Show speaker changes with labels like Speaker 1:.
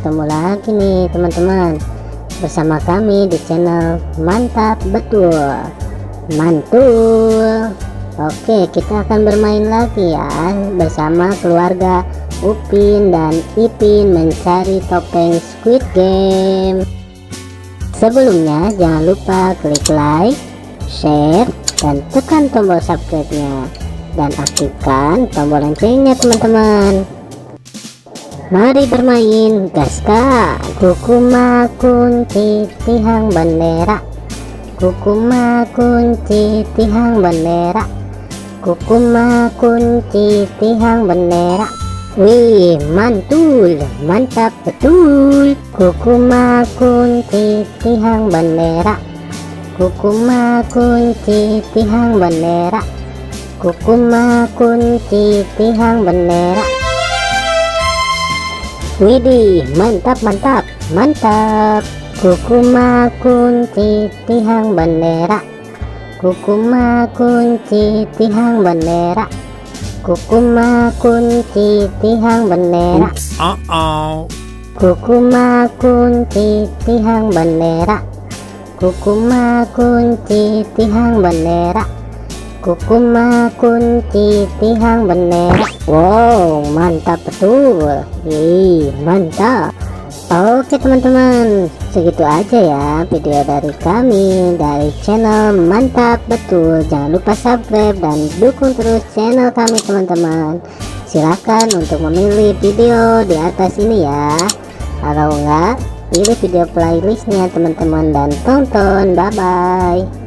Speaker 1: ketemu lagi nih teman-teman bersama kami di channel Mantap Betul Mantul. Oke, kita akan bermain lagi ya bersama keluarga Upin dan Ipin mencari topeng Squid Game. Sebelumnya jangan lupa klik like, share, dan tekan tombol subscribe-nya dan aktifkan tombol loncengnya teman-teman. Mari bermain, gaska. Kukuma kunci tihang bendera, kukuma kunci tihang bendera, kukuma kunci tihang bendera. Wih, mantul, mantap betul. Kukuma kunci tihang bendera, kukuma kunci tihang bendera, kukuma kunci tihang bendera. Widih, mantap mantap mantap. Kukuma kunci tihang bendera, kukuma kunci tihang bendera, kukuma kunci tihang bendera. Kukuma kunci tihang bendera, kukuma kunci tihang bendera, kukuma kunci tihang bendera. Wow, mantap betul. Mantap. Oke teman-teman, segitu aja ya video dari kami dari channel Mantap Betul. Jangan lupa subscribe dan dukung terus channel kami teman-teman. Silahkan untuk memilih video di atas ini ya. Kalau enggak, pilih video playlistnya teman-teman dan tonton. Bye bye.